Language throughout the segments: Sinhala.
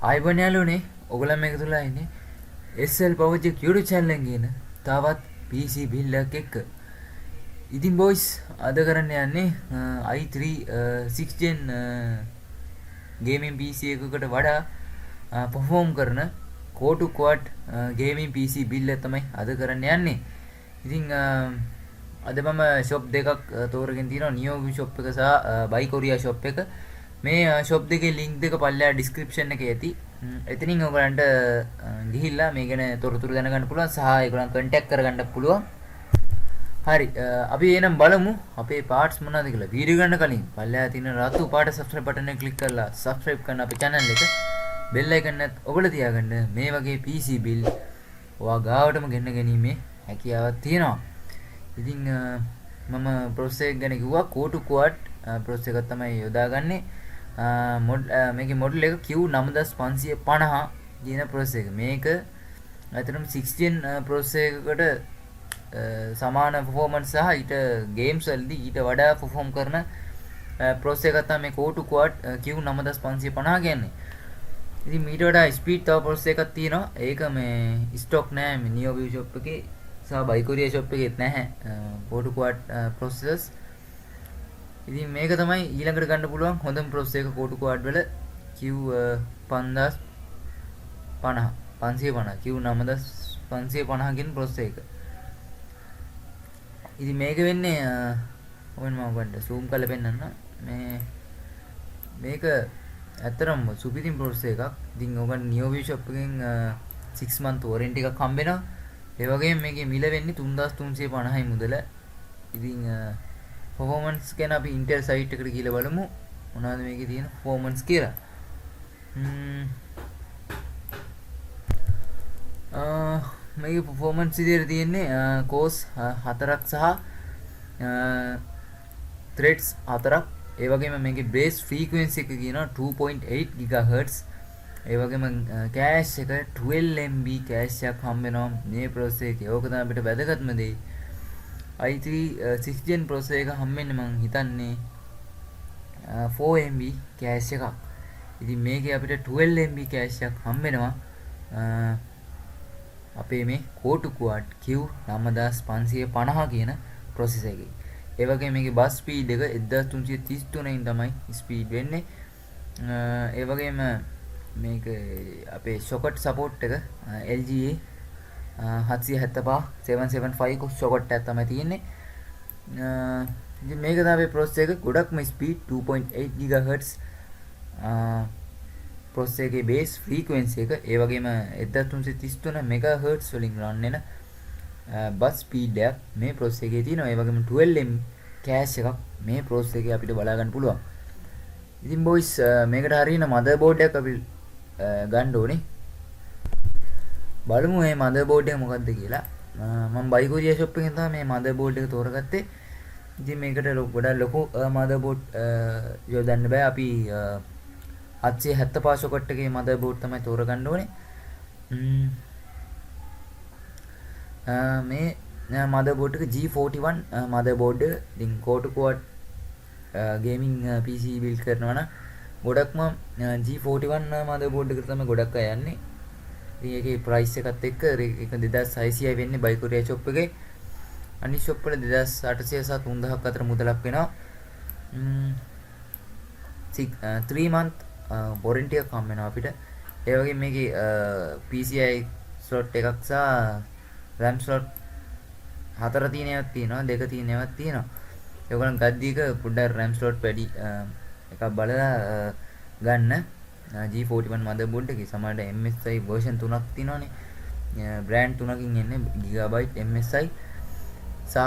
ආයිබෝන් යාළුවනේ ඔයගොල්ලන් මේක තුලා ඉන්නේ SL Project YouTube channel එකෙන් කියන තවත් PC build එකක් එක්ක. ඉතින් boys අද කරන්න යන්නේ i3 6 gen gaming PC එකකට වඩා perform කරන core to quad gaming PC build එක තමයි අද කරන්න යන්නේ. ඉතින් අද මම shop දෙකක් තෝරගෙන තියෙනවා Neo shop එක සහ Buy Korea shop එක. මේ shop දෙකේ link දෙක පල්ලෙහා description එකේ ඇති. එතනින් ඔයගලන්ට ගිහිල්ලා මේ ගැන තොරතුරු දැනගන්න පුළුවන් සහ ඒගොල්ලන් contact කරගන්න පුළුවන්. හරි අපි එනම් බලමු අපේ parts මොනවද කියලා. වීඩියෝ ගන්න කලින් පල්ලෙහා තියෙන රතු පාට subscribe button එක click කරලා subscribe කරන්න අපේ channel එක. bell icon එකත් ඔයගොල්ලෝ තියාගන්න. මේ වගේ PC build ඔයා ගාවටම ගෙන්න ගැනීමේ හැකියාවක් තියෙනවා. ඉතින් මම process එක ගැන කිව්වා core to quad process එකක් තමයි යොදාගන්නේ. මේකේ මොඩල් එක Q9550 කියන process එක. මේක අතරම 6 gen process එකකට සමාන performance සහ ඊට games වලදී ඊට වඩා perform කරන process එකක් තමයි මේ core to quad Q9550 කියන්නේ. ඉතින් මීට වඩා speed තව process එකක් තියෙනවා. ඒක මේ stock නෑ මේ Neo shop එකේ සහ Buy Korea shop එකේ නැහැ core to quad processors. ඉතින් මේක තමයි ඊළඟට ගන්න පුළුවන් හොඳම process එක core to quad වල Q5050 Q9550 කියන process එක. ඉතින් මේක වෙන්නේ ඔන්න මම ඔයගන්ට zoom කරලා පෙන්නන්න. මේක ඇත්තරම සුපිරිම process එකක්. ඉතින් ඔයගන් Neo shop එකෙන් 6 month warranty එකක් හම්බ වෙනවා. ඒ වගේම මේකේ මිල වෙන්නේ 3350යි මුදල. ඉතින් performance ගැන අපි Intel site එකට ගිහලා බලමු මොනවද මේකේ තියෙන performance කියලා. මේකේ performance විදියට තියෙන්නේ cores 4ක් සහ threads 4ක්. ඒ වගේම මේකේ base frequency එක කියනවා 2.8 GHz. ඒ වගේම cache එක 12 MB cache එකක් හම්බ වෙනවා මේ process එකේ. ඕක තමයි අපිට වැදගත්ම දේ. i3 6 gen processor එක හම්බෙන්නේ මං හිතන්නේ 4 MB cache එකක්. ඉතින් මේකේ අපිට 12 MB cache එකක් හම්බෙනවා අපේ මේ core to quad Q9550 කියන processor එකේ. ඒ වගේම මේකේ bus speed එක 1333 තමයි speed වෙන්නේ. ඒ වගේම මේක අපේ socket support එක LGA 775 socket එකක් තමයි තියෙන්නේ. ඉතින් මේක තමයි processor එක ගොඩක්ම speed 2.8 GHz processor එකේ base frequency එක. ඒ වගේම 1333 MHz වලින් run වෙන bus speed එකක් මේ processor එකේ තියෙනවා. ඒ වගේම 12 MB cache එකක් මේ processor එකේ අපිට බලා ගන්න පුළුවන්. ඉතින් boys මේකට හරියන motherboard එකක් අපි ගන්න ඕනේ. බලමු මේ motherboard එක මොකක්ද කියලා. මම Buy Korea shop එකෙන් තමයි මේ motherboard එක තෝරගත්තේ. ඉතින් මේකට ගොඩක් ලොකු motherboard යොදන්න බෑ. අපි 775 socket එකේ motherboard තමයි තෝරගන්න ඕනේ. මේ motherboard එක G41 motherboard. ඉතින් core to quad gaming PC build කරනවා නම් ගොඩක්ම G41 motherboard එකට තමයි ගොඩක් අය යන්නේ. ඉතින් ඒකේ price එකත් එක්ක ඒක 2600යි වෙන්නේ Buy Korea shop එකේ. අනිත් shop වල 2800 සහ 3000ක් අතර මුදලක් වෙනවා. 3 month warranty එකක් හම් වෙනවා අපිට. ඒ වගේම මේකේ PCI slot එකක් සහ RAM slot 4 තියෙන ඒවාක් තියෙනවා, 2 තියෙන ඒවාක් තියෙනවා. ඒගොල්ලන් ගද්දි එක පොඩ්ඩක් RAM slot වැඩි එකක් බලලා ගන්න. G41 motherboard එකේ සමහරට MSI version 3ක් තියෙනවානේ. brand 3කින් එන්නේ gigabyte MSI සහ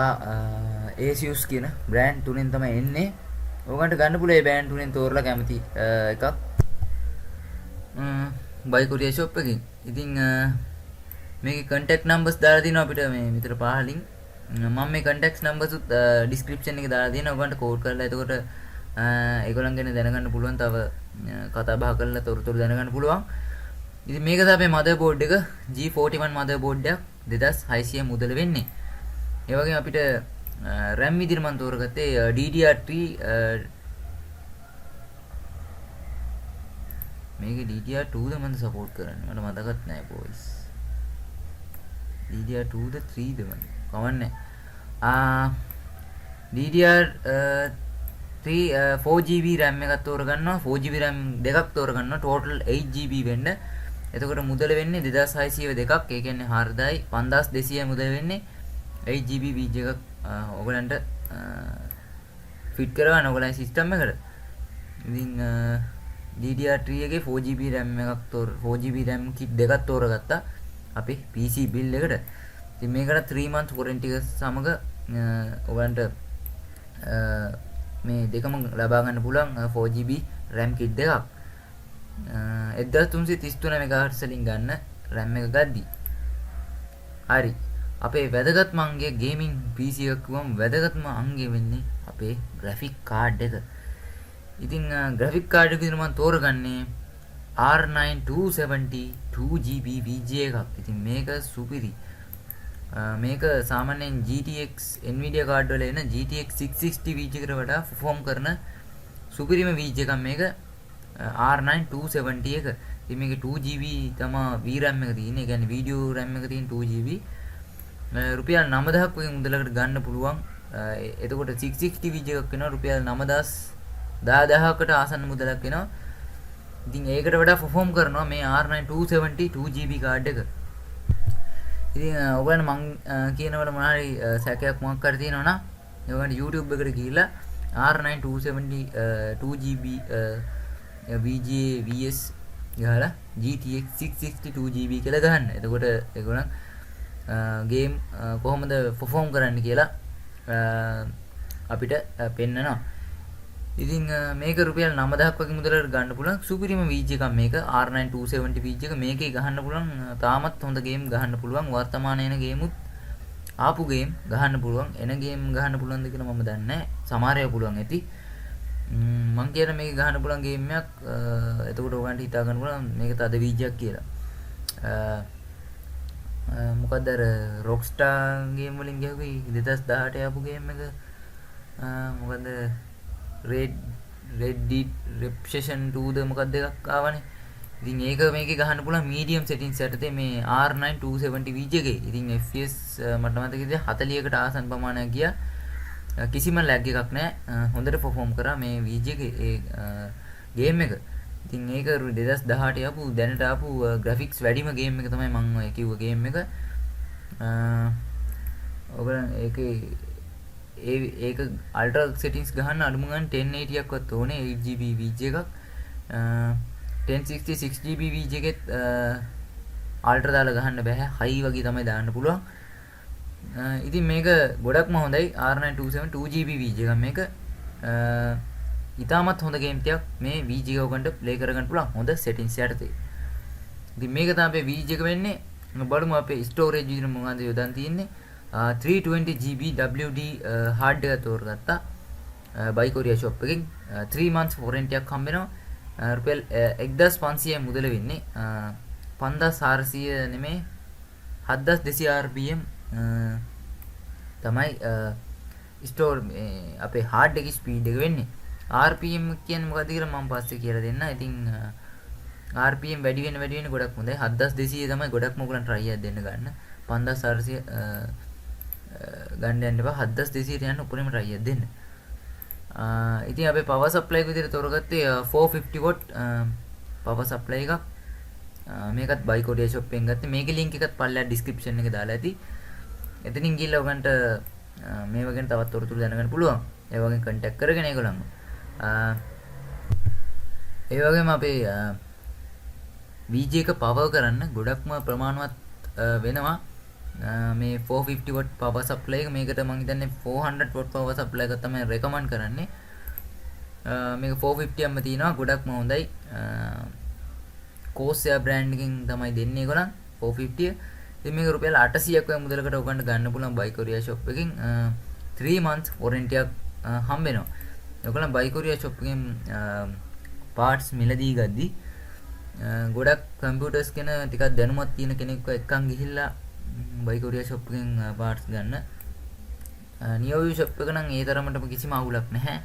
Asus කියන brand 3ෙන් තමයි එන්නේ. ඔයගන්ට ගන්න පුළුවන් ඒ brand 3ෙන් තෝරලා කැමති එකක් Buy Korea shop එකකින්. ඉතින් මේකේ contact numbers දාලා තියෙනවා අපිට මේ විතර පහලින්. මම මේ contact numbers උත් description එකේ දාලා තියෙනවා. ඔයගන්ට කෝල් කරලා එතකොට ඒගොල්ලන් ගැන දැනගන්න පුළුවන්. තව කතා බහ කරලා තොරතුරු දැනගන්න පුළුවන්. ඉතින් මේක තමයි motherboard එක G41 motherboard එකක් 2600 මුදල වෙන්නේ. ඒ වගේම අපිට RAM විදිහට මම තෝරගත්තේ DDR3 මේකේ DDR2ද මම සපෝට් කරන්නේ මට මතකත් නැහැ boys. DDR2ද 3ද මම කවන්නේ DDR3 4GB RAM එකක් තෝරගන්නවා 4GB RAM දෙකක් තෝරගන්නවා total 8GB වෙන්න. එතකොට මුදල වෙන්නේ 2600 දෙකක්. ඒ කියන්නේ 5200 මුදල වෙන්නේ 8GB VG එකක් ඔයගලන්ට ෆිට කරගන්න ඔයගලගේ සිස්ටම් එකට. ඉතින් DDR3 එකේ 4GB RAM එකක් 4GB RAM kit දෙකක් තෝරගත්තා අපේ PC build එකට. ඉතින් මේකට 3 month warranty එක සමග ඔයගලන්ට මේ දෙකම ලබා ගන්න පුළුවන් 4GB RAM kit දෙකක්. 1333 MHz වලින් ගන්න RAM එක ගද්දි. හරි. අපේ වැදගත්ම අංගය ගේමින් PC එකක් වුවම වැදගත්ම අංගය වෙන්නේ අපේ graphic card එක. ඉතින් graphic card එක විදිහට මම තෝරගන්නේ R9 270 2GB VGA එකක්. ඉතින් මේක සුපිරි. මේක සාමාන්‍යයෙන් GTX Nvidia card වල එන GTX 660 VGA එකට වඩා perform කරන සුපිරිම VGA එකක් මේක R9 270 එක. ඉතින් මේකේ 2GB තමයි VRAM එක තියෙන්නේ. ඒ කියන්නේ video RAM එක තියෙන 2GB. රුපියල් 9000ක් වගේ මුදලකට ගන්න පුළුවන්. එතකොට 660 VGA එකක් වෙනවා රුපියල් 10000කට ආසන්න මුදලක් වෙනවා. ඉතින් ඒකට වඩා perform කරනවා මේ R9 270 2GB card එක. ඉතින් ඔයගොල්ලෝ මං කියනකොට මොනවාරි සැකයක් මොකක් හරි තියෙනවා නම් ඔයගොල්ලෝ YouTube එකට ගිහිල්ලා R9 270 2GB VGA VS ගහලා GTX 660 2GB කියලා ගහන්න. එතකොට ඒගොල්ලන් ගේම් කොහොමද perform කරන්න කියලා අපිට පෙන්නනවා. ඉතින් මේක රුපියල් 9000ක් වගේ මුදලකට ගන්න පුළුවන් සුපිරිම VG එකක් මේක R9 270 VG එක. මේකේ ගහන්න පුළුවන් තාමත් හොඳ ගේම් ගහන්න පුළුවන්. වර්තමානයේ එන ගේමුත් ආපු ගේම් ගහන්න පුළුවන්. එන ගේම් ගහන්න පුළුවන්ද කියලා මම දන්නේ නැහැ. සමහර ඒවා පුළුවන් ඇති. මම කියන මේක ගහන්න පුළුවන් ගේම් එකක්. එතකොට ඔයගන්ට හිතා ගන්න පුළුවන් මේක තද VG එකක් කියලා. මොකද අර Rockstar ගේම් වලින් ගිහුවේ 2018 ආපු ගේම් එක මොකද Red Dead Redemption 2 ද මොකක්ද එකක් ආවනේ. ඉතින් ඒක මේකේ ගහන්න පුළුවන් medium settings යටතේ මේ R9 270 VG එකේ. ඉතින් FPS මට මතක විදිහට 40කට ආසන්න ප්‍රමාණයක් ගියා. කිසිම lag එකක් නැහැ. හොඳට perform කරා මේ VG එකේ ඒ ගේම් එක. ඉතින් ඒක 2018 ආපු දැනට ආපු graphics වැඩිම ගේම් එක තමයි මම ඔය කිව්ව ගේම් එක. ඔයගොල්ලන් ඒකේ ඒක අල්ට්‍රා සෙටින්ග්ස් ගහන්න අඩුම ගන්න 1080ක්වත් ඕනේ 8GB VG එකක් 1060 6GB VG එකෙත් අල්ට්‍රා දාලා ගහන්න බෑ හයි වගේ තමයි දාන්න පුළුවන්. ඉතින් මේක ගොඩක්ම හොඳයි R9 270 2GB VG එකක් මේක ඉතාමත් හොඳ ගේම් ටිකක් මේ VG එක ඔයගන්ට ප්ලේ කරගන්න පුළුවන් හොඳ සෙටින්ග්ස් යටතේ. ඉතින් මේක තමයි අපේ VG එක වෙන්නේ. බලමු අපේ ස්ටෝරේජ් විදිහට මොනවද යොදන් තියෙන්නේ. 320GB WD hard එක තෝරගත්තා buy Korea shop එකෙන් 3 months warranty එකක් හම්බ වෙනවා රුපියල් 1500 මුදල වෙන්නේ 5400 නෙමෙයි 7200 RPM තමයි ස්ටෝර් අපේ hard එකේ ස්පීඩ් එක වෙන්නේ RPM කියන්නේ මොකක්ද කියලා මම පස්සේ කියලා දෙන්න. ඉතින් RPM වැඩි වෙන ගොඩක් හොඳයි 7200 තමයි ගොඩක්ම ඔයගලන්ට try එකක් දෙන්න ගන්න 5400 ගන්න යන්න එපා 7200 යන උඩරම try එකක් දෙන්න. ඉතින් අපි power supply එක විදිහට තෝරගත්තේ 450 watt power supply එකක්. මේකත් buy Korea shop එකෙන් ගත්තේ. මේකේ link එකත් පල්ලෙහා description එකේ දාලා ඇති. එතනින් ගිහලා ඔයගන්ට මේව ගැන තවත් තොරතුරු දැනගන්න පුළුවන්. ඒ වගේ contact කරගෙන ඒගොල්ලන්ව. ඒ වගේම අපේ VG එක power කරන්න ගොඩක්ම ප්‍රමාණවත් වෙනවා. මේ 450 watt power supply එක මේකට මම හිතන්නේ 400 watt power supply එකක් තමයි recommend කරන්නේ. මේක 450 ක්ම තියෙනවා ගොඩක්ම හොඳයි. Corsair brand එකෙන් තමයි දෙන්නේ ඒගොල්ලන් 450. ඉතින් මේක රුපියල් 800ක් වගේ මුදලකට ඔයගොල්ලන්ට ගන්න පුළුවන් buy Korea shop එකෙන් 3 months warranty එකක් හම්බ වෙනවා. ඔයගොල්ලන් buy Korea shop එකෙන් parts මිලදී ගද්දි ගොඩක් computers ගැන ටිකක් දැනුමක් තියෙන කෙනෙක්ව එක්කන් ගිහිල්ලා buy Korea shop එකෙන් parts ගන්න. Neoview shop එක නම් ඒ තරමටම කිසිම අවුලක් නැහැ.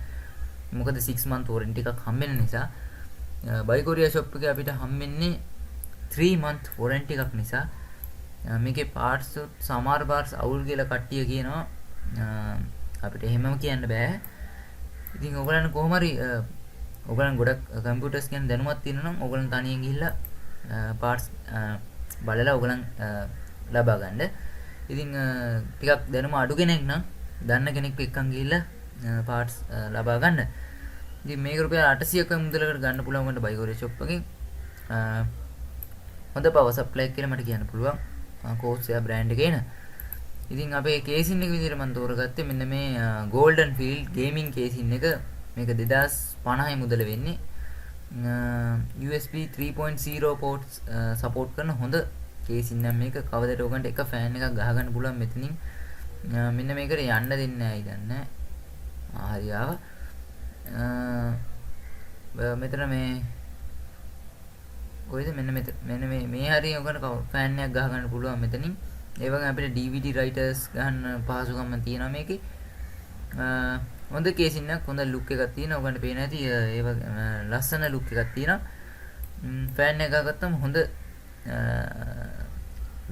මොකද 6 month warranty එකක් හම්බ වෙන නිසා. buy Korea shop එකේ අපිට හම්බෙන්නේ 3 month warranty එකක් නිසා මේකේ parts සමහර parts අවුල් කියලා කට්ටිය කියනවා. අපිට එහෙමම කියන්න බෑ. ඉතින් ඔයගලන් කොහොම හරි ඔයගලන් ගොඩක් කම්පියුටර්ස් ගැන දැනුමක් තියෙනවා නම් ඔයගලන් තනියෙන් ගිහිල්ලා parts බලලා ඔයගලන් ලබා ගන්න. ඉතින් ටිකක් දැනුම අඩු කෙනෙක් නම් දන්න කෙනෙක් එක්කන් ගිහිල්ලා parts ලබා ගන්න. ඉතින් මේක රුපියල් 800ක මුදලකට ගන්න පුළුවන් වුණා buy Korea shop එකෙන්. හොඳ power supply කියලා මට කියන්න පුළුවන්. Corsair brand එකේ න. ඉතින් අපේ කේසින් එක විදිහට මම තෝරගත්තේ මෙන්න මේ Golden Field gaming කේසින් එක. මේක 2050 මුදල වෙන්නේ. USB 3.0 ports support කරන හොඳ කේසින් නම් මේක. කවදට ඔයගන්ට එක ෆෑන් එකක් ගහගන්න පුළුවන් මෙතනින්. මෙන්න මේකට යන්න දෙන්නේ නැහැ ඉතින්. හරි ආවා. මෙතන මේ කොයිද මෙන්න මේ හරිය ඔයගොල්ලෝ ෆෑන් එකක් ගහ ගන්න පුළුවන් මෙතනින්. ඒ වගේම අපිට DVD writers ගන්න පහසුකම් තියෙනවා මේකේ. හොඳ කේසින් එකක්, හොඳ ලුක් එකක් තියෙනවා. ඔයගොල්ලන්ට පේන ඇති ඒ වගේ ලස්සන ලුක් එකක් තියෙනවා. ෆෑන් එකක් ගත්තම හොඳ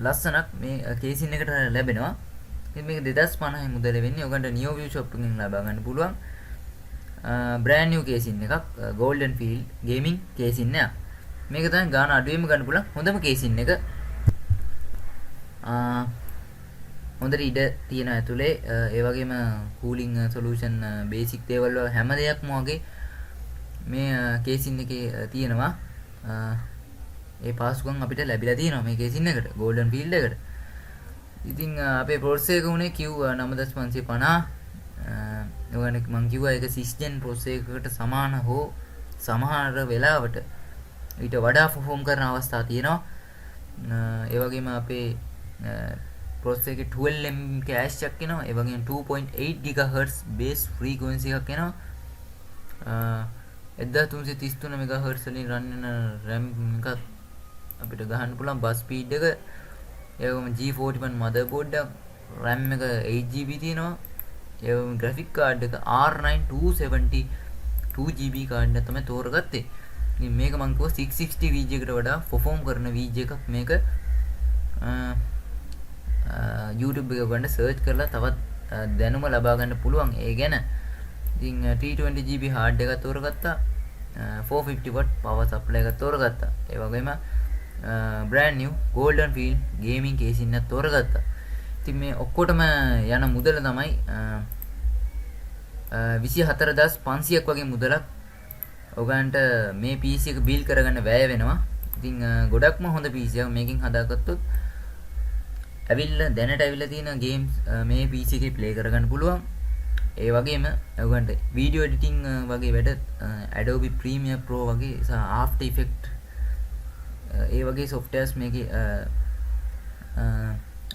ලස්සනක් මේ කේසින් එකට ලැබෙනවා. ඉතින් මේක 2050 මුදල වෙන්නේ. ඔයගොල්ලන්ට Neo View shop එකෙන් ලබා ගන්න පුළුවන්. brand new කේසින් එකක්, Golden Field gaming කේසින් එකක්. මේක තමයි ගාන අඩුවෙන්ම ගන්න පුළුවන් හොඳම කේසින් එක. හොඳට ඉඩ තියෙන ඇතුලේ ඒ වගේම කූලින් සොලියුෂන් බේසික් දේවල් වල හැම දෙයක්ම වගේ මේ කේසින් එකේ තියෙනවා. ඒ පාසුකම් අපිට ලැබිලා තියෙනවා මේ කේසින් එකට, Golden Field එකට. ඉතින් අපේ processor එක උනේ Q9550. ඔයගොල්ලෝ මම කිව්වා ඒක 6 gen processor එකකට සමාන හෝ සමහර වෙලාවට ඊට වඩා perform කරන අවස්ථා තියෙනවා. ඒ වගේම අපේ processor එකේ 12 MB cache එකක් එනවා. ඒ වගේම 2.8 GHz base frequency එකක් එනවා. 1333 MHz වලින් run වෙන RAM එකක් අපිට ගහන්න පුළුවන්. bus speed එක ඒ වගේම G41 motherboard එක, RAM එක 8GB තියෙනවා. ඒ වගේම graphic card එක R9 270 2GB card එක තමයි තෝරගත්තේ. ඉතින් මේක මම කිව්වා 660 VG එකට වඩා perform කරන VG එකක් මේක. YouTube එක ගන්න search කරලා තවත් දැනුම ලබා ගන්න පුළුවන් ඒ ගැන. ඉතින් T20GB hard එකක් තෝරගත්තා. 450 watt power supply එකක් තෝරගත්තා. ඒ වගේම brand new Golden Field gaming case එකක් තෝරගත්තා. ඉතින් මේ ඔක්කොටම යන මුදල තමයි 24500ක් වගේ මුදලක් ඔයගන්ට මේ PC එක බිල් කරගන්න වැය වෙනවා. ඉතින් ගොඩක්ම හොඳ PC එකක් මේකෙන් හදාගත්තොත් දැනට ඇවිල්ලා තියෙන ගේම්ස් මේ PC එකේ ප්ලේ කරගන්න පුළුවන්. ඒ වගේම ඔයගන්ට වීඩියෝ එඩිටිං වගේ වැඩ Adobe Premiere Pro වගේ සහ After Effects ඒ වගේ softwares මේකේ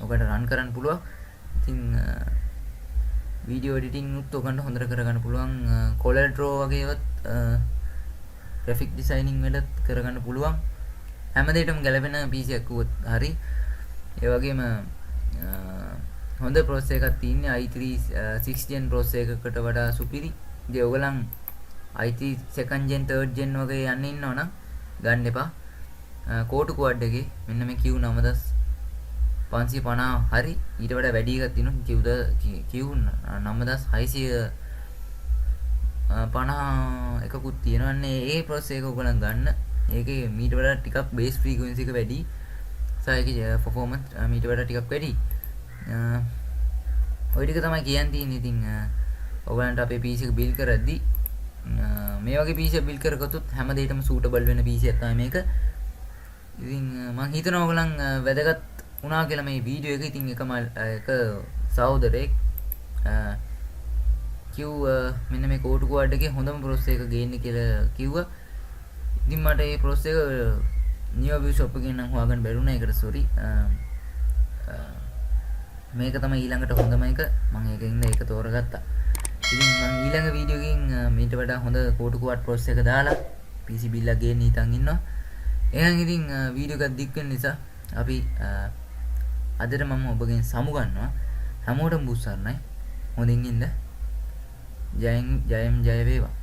ඔයගන්ට run කරන්න පුළුවන්. ඉතින් වීඩියෝ එඩිටිං උත් ඔයගන්ට හොඳට කරගන්න පුළුවන්. Corel Draw වගේවත් graphic designing වැඩත් කරගන්න පුළුවන්. හැම දෙයකටම ගැලපෙන PC එකක් වුත් හරි. ඒ වගේම හොඳ processor එකක් තියෙන්නේ i3 6 gen processor එකකට වඩා සුපිරි. ඉතින් ඔයගලන් i3 2nd gen 3rd gen වගේ යන්න ඉන්නව නම් ගන්න එපා. Core quad එකේ මෙන්න මේ Q9550 හරි ඊට වඩා වැඩි එකක් තියෙනවා Q9650 එකකුත් තියෙනවන්නේ. ඒ processor එක ඔයගලන් ගන්න. ඒකේ මීට වඩා ටිකක් base frequency එක වැඩි. ඒකේ performance මීට වඩා ටිකක් වැඩි. ඔය ටික තමයි කියන්න තියෙන්නේ. ඉතින් ඔයගලන්ට අපේ PC එක build කරද්දී මේ වගේ PC එක build කරගත්තොත් හැම දෙයකටම suitable වෙන PC එකක් තමයි මේක. ඉතින් මම හිතනවා ඔයගලන් වැදගත් වුණා කියලා මේ වීඩියෝ එක. ඉතින් එක සහෝදරයෙක් මෙන්න මේ Core quad එකේ හොඳම processor එක ගේන්න කියලා කිව්වා. ඉතින් මට මේ processor එක Neo View shop එකෙන් නම් හොයාගන්න බැරුණා. ඒකට sorry. මේක තමයි ඊළඟට හොඳම එක. මම ඒකෙන් ඒක තෝරගත්තා. ඉතින් මම ඊළඟ වීඩියෝ එකකින් මීට වඩා හොඳ Core quad processor එක දාලා PC bill එක ගේන්න හිතන් ඉන්නවා. එහෙනම් ඉතින් වීඩියෝ එකක් දික් වෙන නිසා අපි අදට මම ඔබගෙන් සමු ගන්නවා. හැමෝටම බුස්සන්නයි. හොඳින් ඉන්න. ජය වේවා.